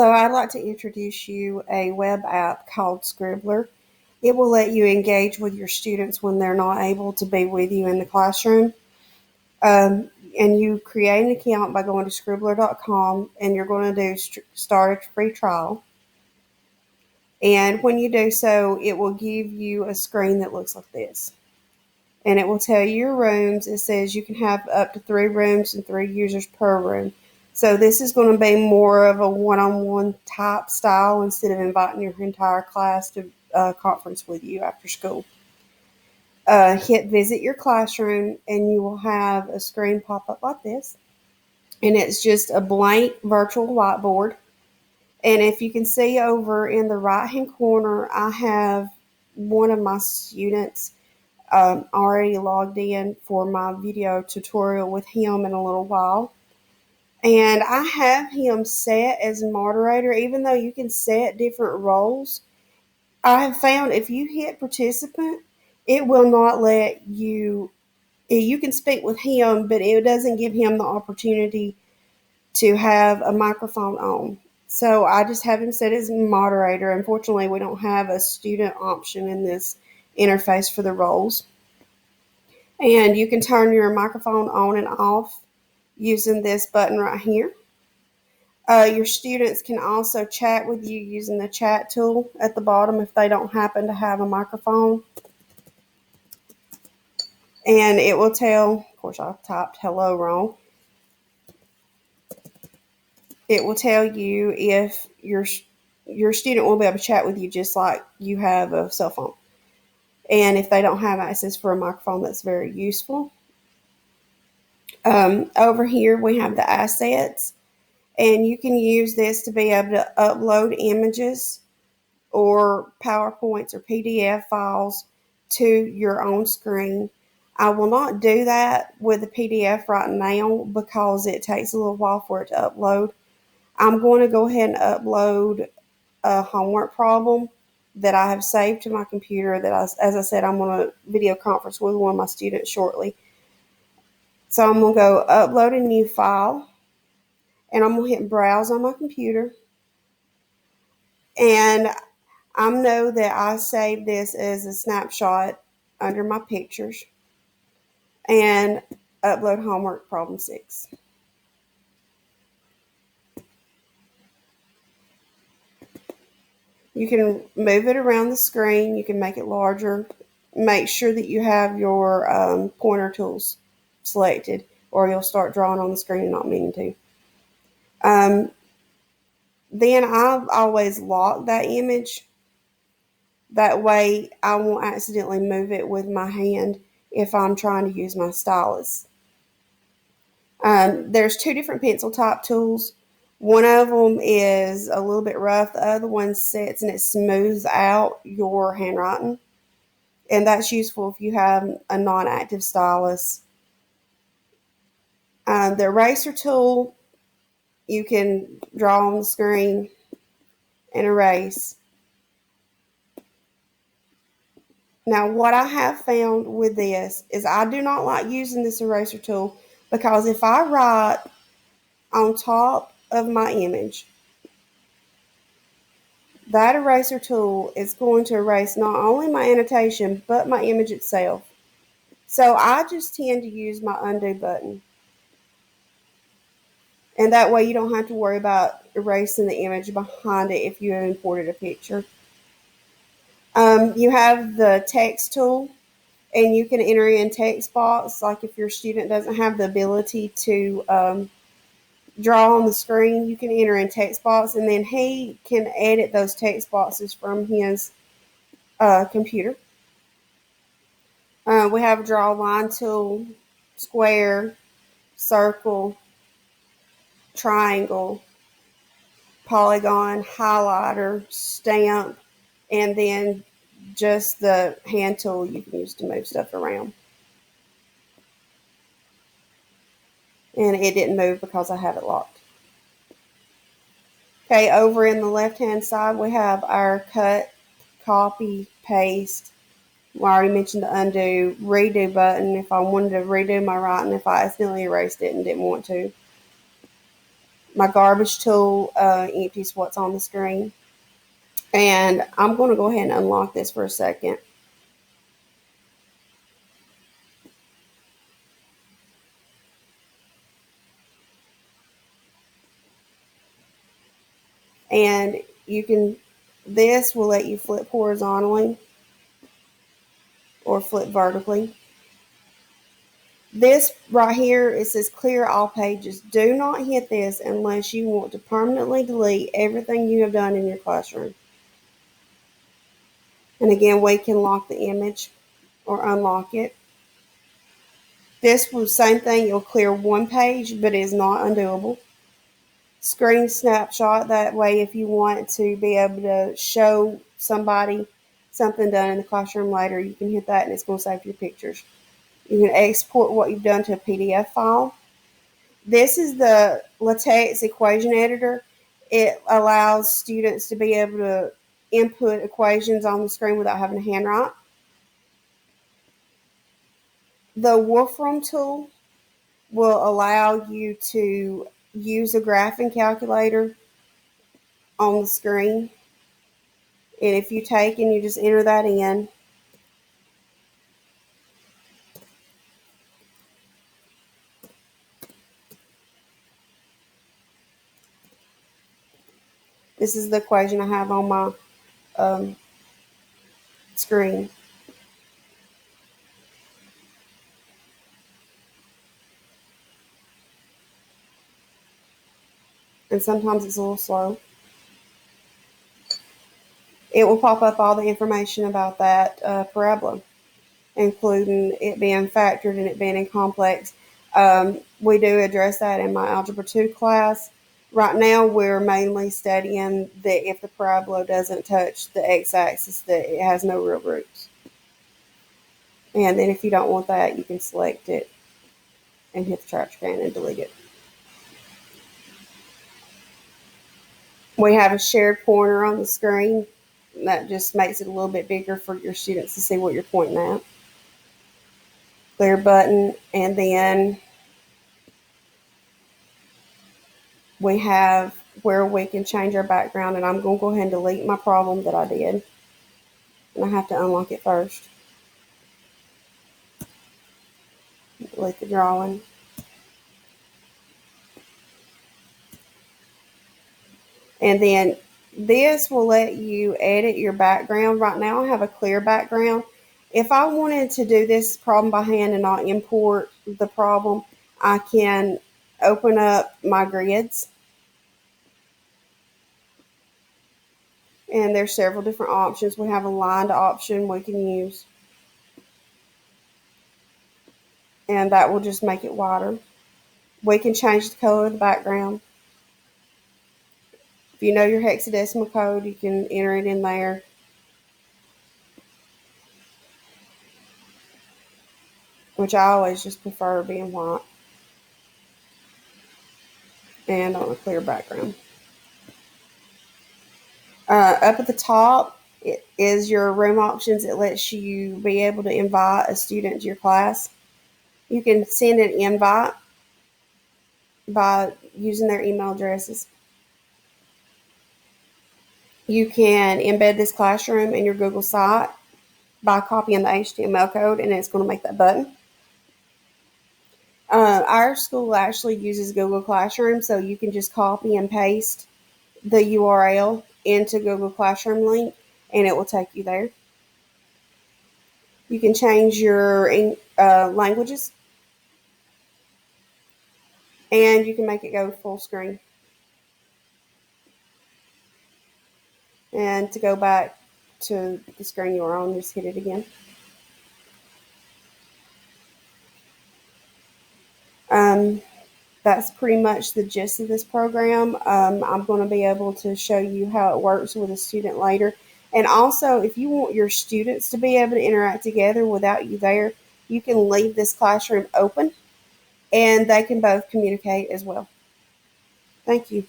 Hello, I'd like to introduce you a web app called Scribbler. It will let you engage with your students when they're not able to be with you in the classroom. And you create an account by going to scribbler.com, and you're going to do start a free trial. And when you do so, it will give you a screen that looks like this. And it will tell you your rooms. It says you can have up to 3 rooms and 3 users per room. So this is going to be more of a one-on-one type style instead of inviting your entire class to conference with you after school. Hit visit your classroom, and you will have a screen pop up like this. And it's just a blank virtual whiteboard. And if you can see over in the right-hand corner, I have one of my students already logged in for my video tutorial with him in a little while. And I have him set as moderator, even though you can set different roles. I have found if you hit participant, it will not let you can speak with him, but it doesn't give him the opportunity to have a microphone on. So I just have him set as moderator. Unfortunately, we don't have a student option in this interface for the roles. And you can turn your microphone on and off using this button right here. Your students can also chat with you using the chat tool at the bottom if they don't happen to have a microphone. And it will tell, of course I typed hello wrong. It will tell you if your student will be able to chat with you just like you have a cell phone. And if they don't have access for a microphone, that's very useful. Over here we have the assets, and you can use this to be able to upload images or PowerPoints or PDF files to your own screen. I will not do that with the PDF right now because it takes a little while for it to upload. I'm going to go ahead and upload a homework problem that I have saved to my computer that, as I said, I'm going to video conference with one of my students shortly. So I'm going to go upload a new file, and I'm going to hit browse on my computer. And I know that I saved this as a snapshot under my pictures, and upload homework problem 6. You can move it around the screen. You can make it larger. Make sure that you have your pointer tools selected, or you'll start drawing on the screen and not meaning to. Then I've always locked that image. That way I won't accidentally move it with my hand if I'm trying to use my stylus. There's 2 different pencil type tools. One of them is a little bit rough. The other one sits and it smooths out your handwriting. And that's useful if you have a non-active stylus. The eraser tool, you can draw on the screen and erase. Now, what I have found with this is I do not like using this eraser tool because if I write on top of my image, that eraser tool is going to erase not only my annotation, but my image itself. So I just tend to use my undo button. And that way you don't have to worry about erasing the image behind it if you have imported a picture. You have the text tool, and you can enter in text box. Like if your student doesn't have the ability to draw on the screen, you can enter in text box, and then he can edit those text boxes from his computer. We have a draw line tool, square, circle, triangle, polygon, highlighter, stamp, and then just the hand tool you can use to move stuff around. And it didn't move because I have it locked. Okay, over in the left-hand side, we have our cut, copy, paste. I already mentioned the undo, redo button if I wanted to redo my writing if I accidentally erased it and didn't want to. My garbage tool empties what's on the screen. And I'm going to go ahead and unlock this for a second. And this will let you flip horizontally or flip vertically. This right here, it says clear all pages. Do not hit this unless you want to permanently delete everything you have done in your classroom. And again, we can lock the image or unlock it. This will same thing, it'll clear one page, but it is not undoable. Screen snapshot, that way if you want to be able to show somebody something done in the classroom later, you can hit that and it's going to save your pictures. You can export what you've done to a PDF file. This is the LaTeX equation editor. It allows students to be able to input equations on the screen without having to handwrite. The Wolfram tool will allow you to use a graphing calculator on the screen. And if you take and you just enter that in, this is the equation I have on my screen. And sometimes it's a little slow. It will pop up all the information about that parabola, including it being factored and it being in complex. We do address that in my Algebra 2 class. Right now, we're mainly studying that if the parabola doesn't touch the x-axis, that it has no real roots. And then if you don't want that, you can select it and hit the trash can and delete it. We have a shared pointer on the screen. That just makes it a little bit bigger for your students to see what you're pointing at. Clear button, and then we have where we can change our background, and I'm going to go ahead and delete my problem that I did. And I have to unlock it first. Delete the drawing. And then this will let you edit your background. Right now I have a clear background. If I wanted to do this problem by hand and not import the problem, I can open up my grids. And there's several different options. We have a lined option we can use. And that will just make it wider. We can change the color of the background. If you know your hexadecimal code, you can enter it in there. Which I always just prefer being white. And on a clear background. Up at the top is your room options. It lets you be able to invite a student to your class. You can send an invite by using their email addresses. You can embed this classroom in your Google site by copying the HTML code, and it's going to make that button. Our school actually uses Google Classroom, so you can just copy and paste the URL into Google Classroom link, and it will take you there. You can change your languages, and you can make it go full screen. And to go back to the screen you were on, just hit it again. That's pretty much the gist of this program. I'm going to be able to show you how it works with a student later. And also, if you want your students to be able to interact together without you there, you can leave this classroom open and they can both communicate as well. Thank you.